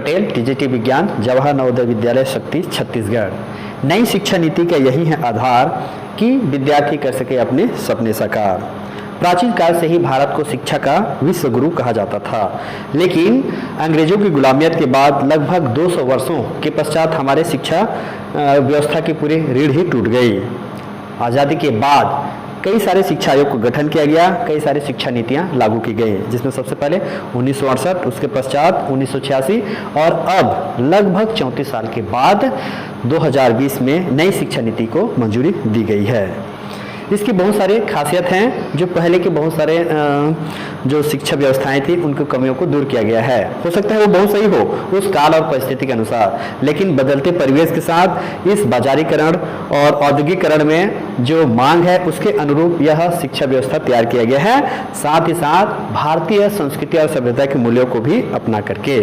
Patel, TGT विज्ञान, जवाहर नवोदय विद्यालय शक्ति, छत्तीसगढ़। नई शिक्षा नीति का यही है आधार कि विद्यार्थी कर सके अपने सपने साकार। प्राचीन काल से ही भारत को शिक्षा का विश्व गुरु कहा जाता था, लेकिन अंग्रेजों की गुलामियत के बाद लगभग 200 वर्षों के पश्चात हमारे शिक्षा व्यवस्था की पूरी रीढ़ ही टूट गई। आज़ादी के बाद कई सारे शिक्षा आयोग का गठन किया गया, कई सारे शिक्षा नीतियां लागू की गई, जिसमें सबसे पहले 1968, उसके पश्चात 1986 और अब लगभग 34 साल के बाद 2020 में नई शिक्षा नीति को मंजूरी दी गई है। इसकी बहुत सारी खासियत हैं, जो पहले के बहुत सारे जो शिक्षा व्यवस्थाएं थी उनकी कमियों को दूर किया गया है। हो सकता है वो बहुत सही हो उस काल और परिस्थिति के अनुसार, लेकिन बदलते परिवेश के साथ इस बाजारीकरण और औद्योगिकरण में जो मांग है उसके अनुरूप यह शिक्षा व्यवस्था तैयार किया गया है, साथ ही साथ भारतीय संस्कृति और सभ्यता के मूल्यों को भी अपना करके।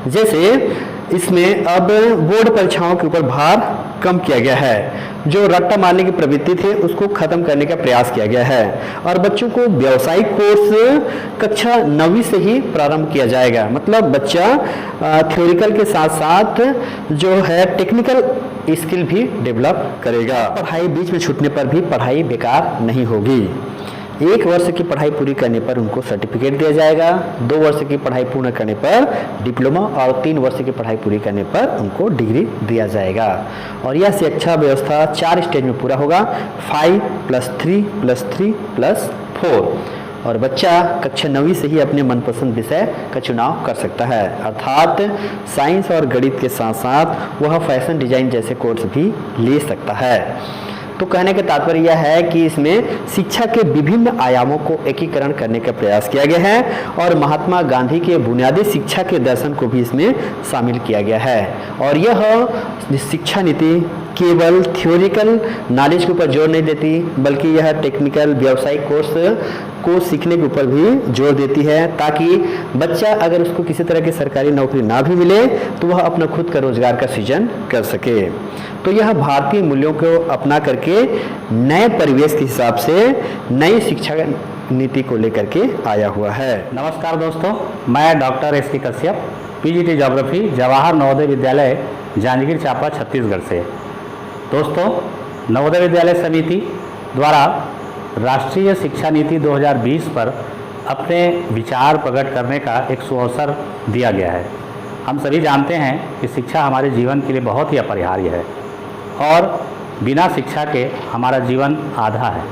जैसे इसमें अब बोर्ड परीक्षाओं के ऊपर भार कम किया गया है, जो रट्टा मारने की प्रवृत्ति थी उसको खत्म करने का प्रयास किया गया है, और बच्चों को व्यावसायिक कोर्स कक्षा 9वीं से ही प्रारंभ किया जाएगा। मतलब बच्चा थ्योरिकल के साथ साथ जो है टेक्निकल स्किल भी डेवलप करेगा। पढ़ाई बीच में छूटने पर भी पढ़ाई बेकार नहीं होगी। 1 वर्ष की पढ़ाई पूरी करने पर उनको सर्टिफिकेट दिया जाएगा, 2 वर्ष की पढ़ाई पूर्ण करने पर डिप्लोमा और 3 वर्ष की पढ़ाई पूरी करने पर उनको डिग्री दिया जाएगा। और यह शिक्षा व्यवस्था 4 स्टेज में पूरा होगा, 5+3+3+4, और बच्चा कक्षा 9वीं से ही अपने मनपसंद विषय का चुनाव कर सकता है, अर्थात साइंस और गणित के साथ साथ वह फैशन डिजाइन जैसे कोर्स भी ले सकता है। तो कहने का तात्पर्य यह है कि इसमें शिक्षा के विभिन्न आयामों को एकीकरण करने का प्रयास किया गया है, और महात्मा गांधी के बुनियादी शिक्षा के दर्शन को भी इसमें शामिल किया गया है। और यह शिक्षा नीति केवल थ्योरिकल नॉलेज के ऊपर जोर नहीं देती, बल्कि यह टेक्निकल व्यावसायिक कोर्स को सीखने के ऊपर भी जोर देती है, ताकि बच्चा अगर उसको किसी तरह की सरकारी नौकरी ना भी मिले तो वह अपना खुद का रोजगार का सृजन कर सके। तो यह भारतीय मूल्यों को अपना करके नए परिवेश के हिसाब से नई शिक्षा नीति को लेकर के आया हुआ है। नमस्कार दोस्तों, मैं डॉक्टर एस के कश्यप, पीजीटी ज्योग्राफी, जवाहर नवोदय विद्यालय, जांजगीर चांपा, छत्तीसगढ़ से। दोस्तों, नवोदय विद्यालय समिति द्वारा राष्ट्रीय शिक्षा नीति 2020 पर अपने विचार प्रकट करने का एक सुअवसर दिया गया है। हम सभी जानते हैं कि शिक्षा हमारे जीवन के लिए बहुत ही अपरिहार्य है, और बिना शिक्षा के हमारा जीवन आधा है।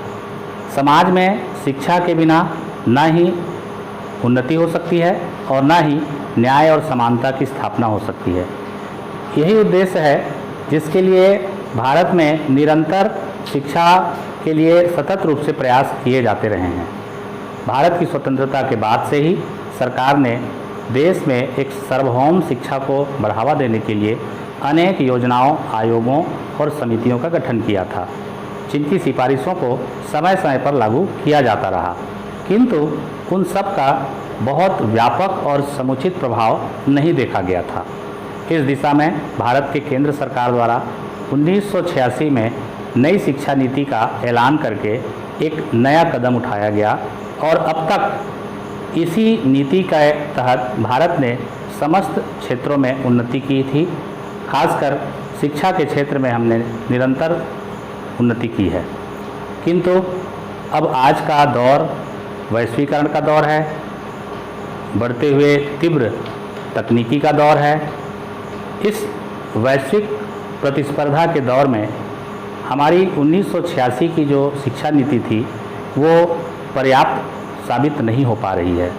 समाज में शिक्षा के बिना न ही उन्नति हो सकती है और न ही न्याय और समानता की स्थापना हो सकती है। यही उद्देश्य है जिसके लिए भारत में निरंतर शिक्षा के लिए सतत रूप से प्रयास किए जाते रहे हैं। भारत की स्वतंत्रता के बाद से ही सरकार ने देश में एक सार्वभौम शिक्षा को बढ़ावा देने के लिए अनेक योजनाओं, आयोगों और समितियों का गठन किया था, जिनकी सिफारिशों को समय समय पर लागू किया जाता रहा, किंतु उन सब का बहुत व्यापक और समुचित प्रभाव नहीं देखा गया था। इस दिशा में भारत के केंद्र सरकार द्वारा 1986 में नई शिक्षा नीति का ऐलान करके एक नया कदम उठाया गया, और अब तक इसी नीति के तहत भारत ने समस्त क्षेत्रों में उन्नति की थी। खासकर शिक्षा के क्षेत्र में हमने निरंतर उन्नति की है, किंतु अब आज का दौर वैश्वीकरण का दौर है, बढ़ते हुए तीव्र तकनीकी का दौर है। इस वैश्विक प्रतिस्पर्धा के दौर में हमारी 1986 की जो शिक्षा नीति थी वो पर्याप्त साबित नहीं हो पा रही है,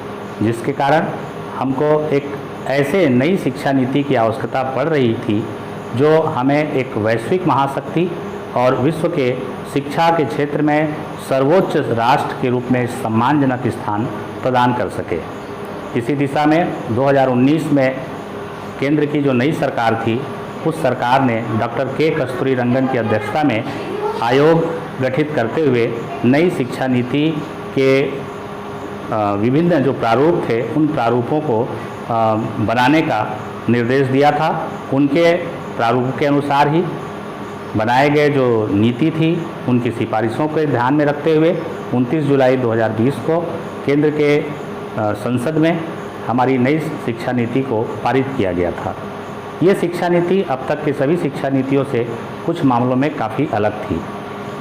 जिसके कारण हमको एक ऐसे नई शिक्षा नीति की आवश्यकता पड़ रही थी जो हमें एक वैश्विक महाशक्ति और विश्व के शिक्षा के क्षेत्र में सर्वोच्च राष्ट्र के रूप में सम्मानजनक स्थान प्रदान कर सके। इसी दिशा में 2019 में केंद्र की जो नई सरकार थी, उस सरकार ने डॉक्टर के कस्तूरी रंगन की अध्यक्षता में आयोग गठित करते हुए नई शिक्षा नीति के विभिन्न जो प्रारूप थे उन प्रारूपों को बनाने का निर्देश दिया था। उनके प्रारूप के अनुसार ही बनाए गए जो नीति थी उनकी सिफारिशों को ध्यान में रखते हुए 29 जुलाई 2020 को केंद्र के संसद में हमारी नई शिक्षा नीति को पारित किया गया था। ये शिक्षा नीति अब तक की सभी शिक्षा नीतियों से कुछ मामलों में काफ़ी अलग थी।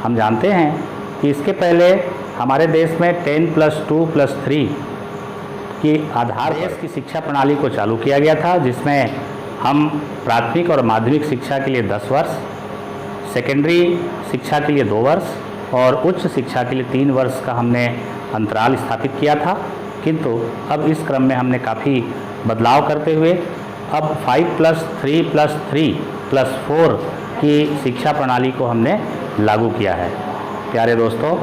हम जानते हैं कि इसके पहले हमारे देश में 10+2+3 के आधार पर की शिक्षा प्रणाली को चालू किया गया था, जिसमें हम प्राथमिक और माध्यमिक शिक्षा के लिए 10 वर्ष, सेकेंडरी शिक्षा के लिए 2 वर्ष और उच्च शिक्षा के लिए 3 वर्ष का हमने अंतराल स्थापित किया था। किंतु अब इस क्रम में हमने काफ़ी बदलाव करते हुए अब 5+3+3+4 की शिक्षा प्रणाली को हमने लागू किया है। प्यारे दोस्तों,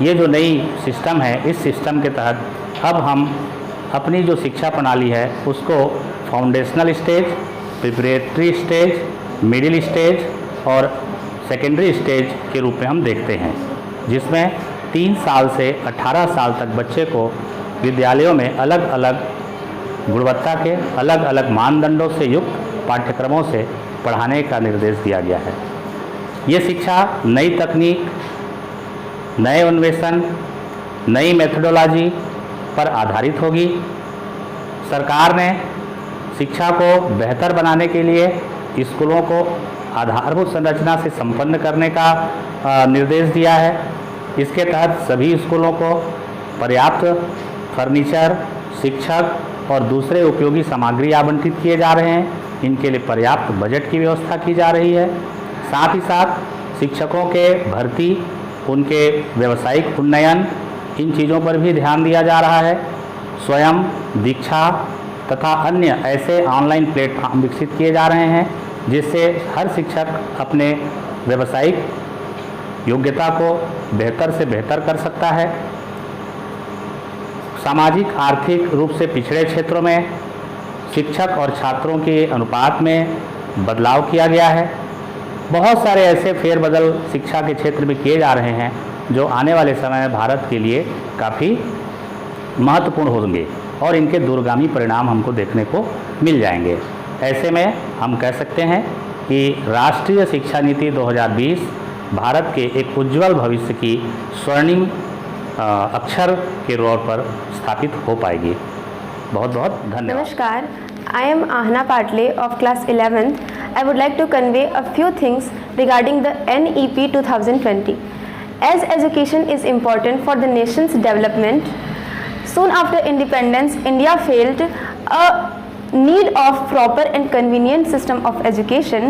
ये जो नई सिस्टम है, इस सिस्टम के तहत अब हम अपनी जो शिक्षा प्रणाली है उसको foundational stage, preparatory stage, middle stage और सेकेंडरी स्टेज के रूप में हम देखते हैं, जिसमें 3 साल से 18 साल तक बच्चे को विद्यालयों में अलग अलग गुणवत्ता के अलग अलग मानदंडों से युक्त पाठ्यक्रमों से पढ़ाने का निर्देश दिया गया है। ये शिक्षा नई तकनीक, नए अन्वेषण, नई मेथोडोलॉजी पर आधारित होगी। सरकार ने शिक्षा को बेहतर बनाने के लिए स्कूलों को आधारभूत संरचना से संपन्न करने का निर्देश दिया है। इसके तहत सभी स्कूलों को पर्याप्त फर्नीचर, शिक्षक और दूसरे उपयोगी सामग्री आवंटित किए जा रहे हैं। इनके लिए पर्याप्त बजट की व्यवस्था की जा रही है। साथ ही साथ शिक्षकों के भर्ती, उनके व्यावसायिक उन्नयन, इन चीज़ों पर भी ध्यान दिया जा रहा है। स्वयं, दीक्षा तथा अन्य ऐसे ऑनलाइन प्लेटफॉर्म विकसित किए जा रहे हैं, जिससे हर शिक्षक अपने व्यावसायिक योग्यता को बेहतर से बेहतर कर सकता है। सामाजिक आर्थिक रूप से पिछड़े क्षेत्रों में शिक्षक और छात्रों के अनुपात में बदलाव किया गया है। बहुत सारे ऐसे फेरबदल शिक्षा के क्षेत्र में किए जा रहे हैं जो आने वाले समय में भारत के लिए काफ़ी महत्वपूर्ण होंगे और इनके दूरगामी परिणाम हमको देखने को मिल जाएंगे। ऐसे में हम कह सकते हैं कि राष्ट्रीय शिक्षा नीति 2020 भारत के एक उज्जवल भविष्य की स्वर्णिम अक्षर के तौर पर स्थापित हो पाएगी। बहुत बहुत धन्यवाद। नमस्कार, I am Ahna Patle of class 11th. I would like to convey a few things regarding the NEP 2020. As education is important for the nation's development, soon after independence, India felt a need of proper and convenient system of education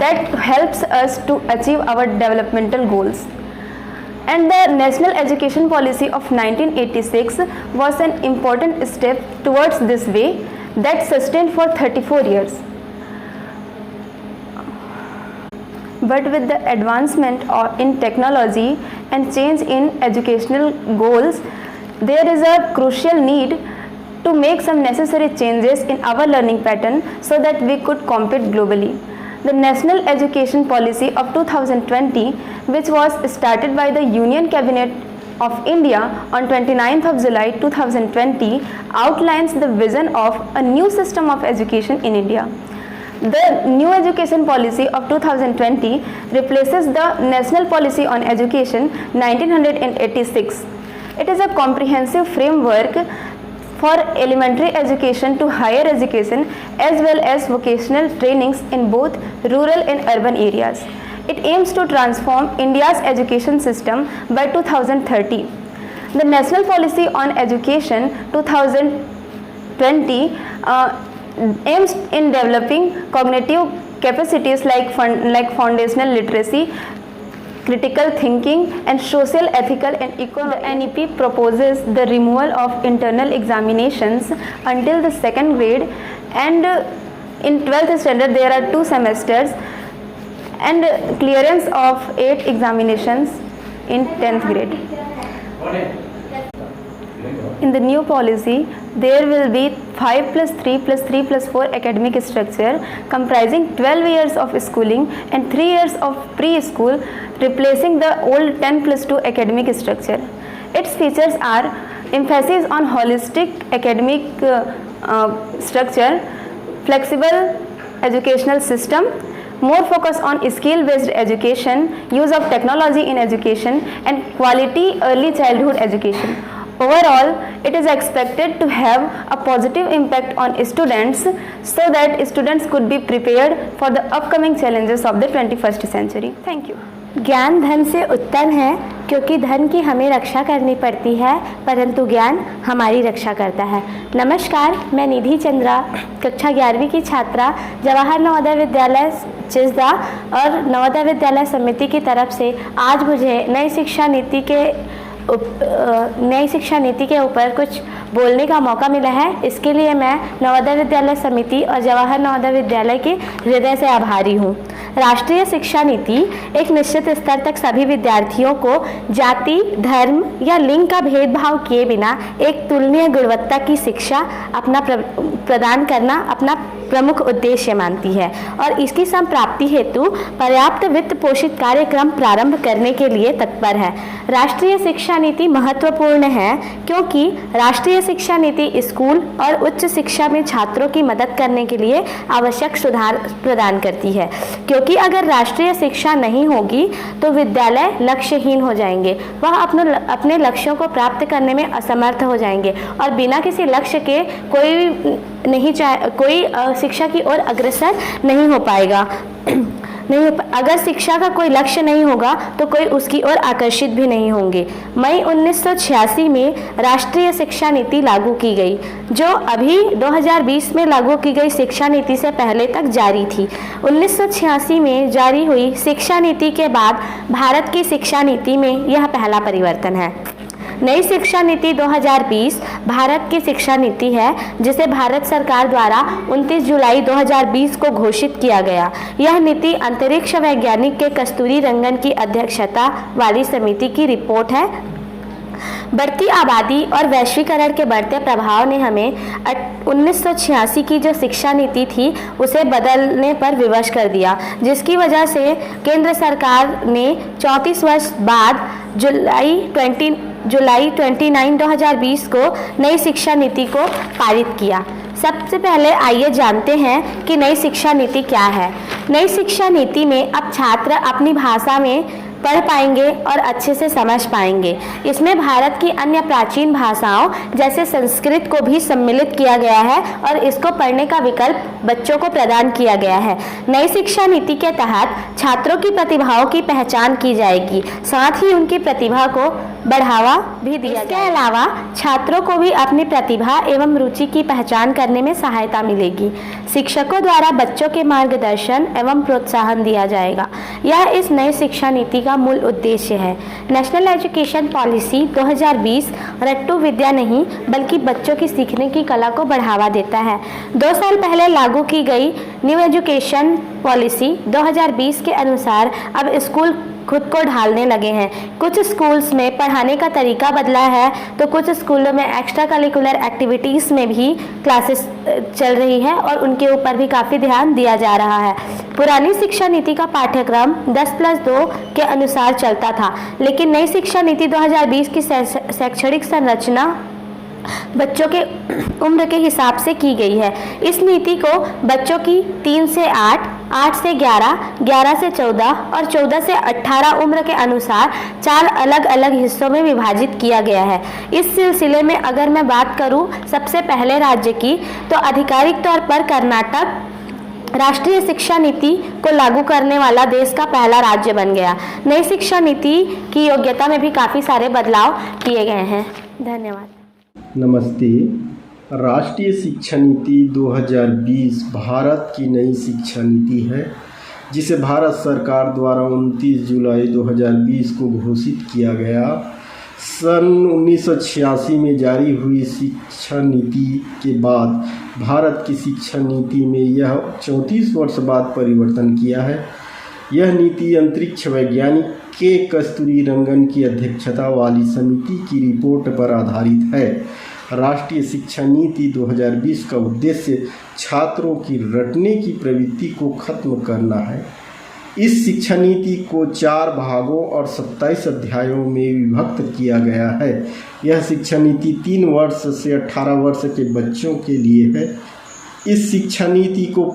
that helps us to achieve our developmental goals. And the National Education Policy of 1986 was an important step towards this way that sustained for 34 years. But with the advancement in technology and change in educational goals, there is a crucial need to make some necessary changes in our learning pattern so that we could compete globally. The National Education Policy of 2020, which was started by the Union Cabinet of India on 29th of July 2020, outlines the vision of a new system of education in India. The new education policy of 2020 replaces the National Policy on Education 1986. It is a comprehensive framework for elementary education to higher education as well as vocational trainings in both rural and urban areas. It aims to transform India's education system by 2030. The National Policy on Education 2020 aims in developing cognitive capacities like foundational literacy, critical thinking and social, ethical and economic. The NEP proposes the removal of internal examinations until the 2nd grade, and in 12th standard there are 2 semesters, and clearance of 8 examinations in 10th grade. In the new policy, there will be 5+3+3+4 academic structure comprising 12 years of schooling and 3 years of preschool, replacing the old 10+2 academic structure. Its features are emphasis on holistic academic structure, flexible educational system, more focus on skill-based education, use of technology in education, and quality early childhood education. Overall, it is expected to have a positive impact on students so that students could be prepared for the upcoming challenges of the 21st century. Thank you. ज्ञान धन से उत्तम है क्योंकि धन की हमें रक्षा करनी पड़ती है परंतु ज्ञान हमारी रक्षा करता है। नमस्कार, मैं निधि चंद्रा, कक्षा 11वीं की छात्रा, जवाहर नवोदय विद्यालय चिस्दा और नवोदय विद्यालय समिति की तरफ से आज मुझे नई शिक्षा नीति के ऊपर कुछ बोलने का मौका मिला है। इसके लिए मैं नवोदय विद्यालय समिति और जवाहर नवोदय विद्यालय के हृदय से आभारी हूँ। राष्ट्रीय शिक्षा नीति एक निश्चित स्तर तक सभी विद्यार्थियों को जाति, धर्म या लिंग का भेदभाव किए बिना एक तुलनीय गुणवत्ता की शिक्षा प्रदान करना अपना प्रमुख उद्देश्य मानती है और इसकी संप्राप्ति हेतु पर्याप्त वित्त पोषित कार्यक्रम प्रारंभ करने के लिए तत्पर है। राष्ट्रीय शिक्षा नीति महत्वपूर्ण है क्योंकि राष्ट्रीय शिक्षा नीति स्कूल और उच्च शिक्षा में छात्रों की मदद करने के लिए आवश्यक सुधार प्रदान करती है, क्योंकि अगर राष्ट्रीय शिक्षा नहीं होगी तो विद्यालय लक्ष्यहीन हो जाएंगे, वह अपने लक्ष्यों को प्राप्त करने में असमर्थ हो जाएंगे और बिना किसी लक्ष्य के कोई शिक्षा की ओर अग्रसर नहीं हो पाएगा। अगर शिक्षा का कोई लक्ष्य नहीं होगा तो कोई उसकी ओर आकर्षित भी नहीं होंगे। मई 1986 में राष्ट्रीय शिक्षा नीति लागू की गई, जो अभी 2020 में लागू की गई शिक्षा नीति से पहले तक जारी थी। 1986 में जारी हुई शिक्षा नीति के बाद भारत की शिक्षा नीति में यह पहला परिवर्तन है। नई शिक्षा नीति 2020 भारत की शिक्षा नीति है, जिसे भारत सरकार द्वारा 29 जुलाई 2020 को घोषित किया गया। यह नीति अंतरिक्ष वैज्ञानिक के कस्तूरी रंगन की अध्यक्षता वाली समिति की रिपोर्ट है। बढ़ती आबादी और वैश्वीकरण के बढ़ते प्रभाव ने हमें 1986 की जो शिक्षा नीति थी उसे बदलने पर विवश कर दिया, जिसकी वजह से केंद्र सरकार ने 34 वर्ष बाद जुलाई 29, 2020 को नई शिक्षा नीति को पारित किया। सबसे पहले आइए जानते हैं कि नई शिक्षा नीति क्या है। नई शिक्षा नीति में अब छात्र अपनी भाषा में पढ़ पाएंगे और अच्छे से समझ पाएंगे। इसमें भारत की अन्य प्राचीन भाषाओं जैसे संस्कृत को भी सम्मिलित किया गया है और इसको पढ़ने का विकल्प बच्चों को प्रदान किया गया है। नई शिक्षा नीति के तहत छात्रों की प्रतिभाओं की पहचान की जाएगी, साथ ही उनकी प्रतिभा को बढ़ावा भी दिया जाएगा। इसके अलावा छात्रों को भी अपनी प्रतिभा एवं रुचि की पहचान करने में सहायता मिलेगी। शिक्षकों द्वारा बच्चों के मार्गदर्शन एवं प्रोत्साहन दिया जाएगा। यह इस नई शिक्षा नीति का मूल उद्देश्य है। नेशनल एजुकेशन पॉलिसी 2020 रट्टू विद्या नहीं बल्कि बच्चों की सीखने की कला को बढ़ावा देता है। 2 साल पहले लागू की गई न्यू एजुकेशन पॉलिसी 2020 के अनुसार अब स्कूल खुद को ढालने लगे हैं। कुछ स्कूल्स में पढ़ाने का तरीका बदला है तो कुछ स्कूलों में एक्स्ट्रा करिकुलर एक्टिविटीज़ में भी क्लासेस चल रही है और उनके ऊपर भी काफ़ी ध्यान दिया जा रहा है। पुरानी शिक्षा नीति का पाठ्यक्रम 10+2 के अनुसार चलता था, लेकिन नई शिक्षा नीति 2020 की शैक्षणिक संरचना बच्चों के उम्र के हिसाब से की गई है। इस नीति को बच्चों की 3 से 8, 8 से 11, 11 से 14 और 14 से 18 उम्र के अनुसार 4 अलग अलग हिस्सों में विभाजित किया गया है। इस सिलसिले में अगर मैं बात करूं सबसे पहले राज्य की, तो आधिकारिक तौर पर कर्नाटक राष्ट्रीय शिक्षा नीति को लागू करने वाला देश का पहला राज्य बन गया। नई शिक्षा नीति की योग्यता में भी काफ़ी सारे बदलाव किए गए हैं। धन्यवाद। नमस्ते। राष्ट्रीय शिक्षा नीति 2020 भारत की नई शिक्षा नीति है, जिसे भारत सरकार द्वारा 29 जुलाई 2020 को घोषित किया गया। सन 1986 में जारी हुई शिक्षा नीति के बाद भारत की शिक्षा नीति में यह 34 वर्ष बाद परिवर्तन किया है। यह नीति अंतरिक्ष वैज्ञानिक के कस्तूरी रंगन की अध्यक्षता वाली समिति की रिपोर्ट पर आधारित है। राष्ट्रीय शिक्षा नीति 2020 का उद्देश्य छात्रों की रटने की प्रवृत्ति को खत्म करना है। इस शिक्षा नीति को 4 भागों और 27 अध्यायों में विभक्त किया गया है। यह शिक्षा नीति 3 वर्ष से 18 वर्ष के बच्चों के लिए है। इस शिक्षा नीति को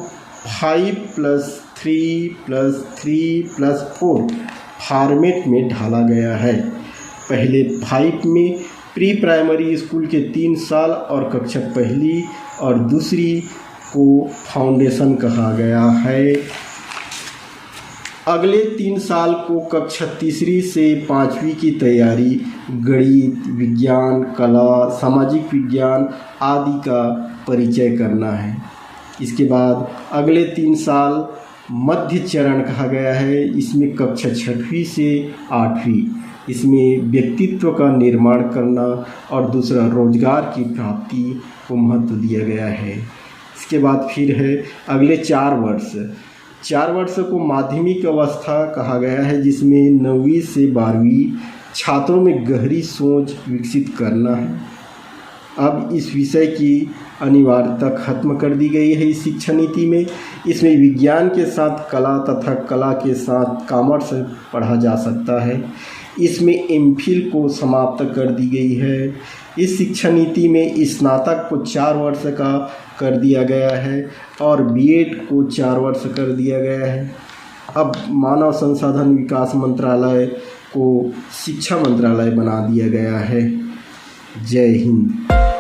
5+3+3+4 फॉर्मेट में ढाला गया है। पहले 5 में प्री प्राइमरी स्कूल के 3 साल और कक्षा पहली और दूसरी को फाउंडेशन कहा गया है। अगले 3 साल को कक्षा तीसरी से 5वीं की तैयारी गणित, विज्ञान, कला, सामाजिक विज्ञान आदि का परिचय करना है। इसके बाद अगले 3 साल मध्य चरण कहा गया है। इसमें कक्षा 6वीं से 8वीं, इसमें व्यक्तित्व का निर्माण करना और दूसरा रोजगार की प्राप्ति को महत्व दिया गया है। इसके बाद फिर है अगले 4 वर्ष को माध्यमिक अवस्था कहा गया है, जिसमें 9वीं से 12वीं छात्रों में गहरी सोच विकसित करना है। अब इस विषय की अनिवार्यता खत्म कर दी गई है इस शिक्षा नीति में। इसमें विज्ञान के साथ कला तथा कला के साथ कॉमर्स पढ़ा जा सकता है। इसमें एमफिल को समाप्त कर दी गई है। इस शिक्षा नीति में स्नातक को 4 वर्ष का कर दिया गया है और बीएड को 4 वर्ष कर दिया गया है। अब मानव संसाधन विकास मंत्रालय को शिक्षा मंत्रालय बना दिया गया है। जय हिंद।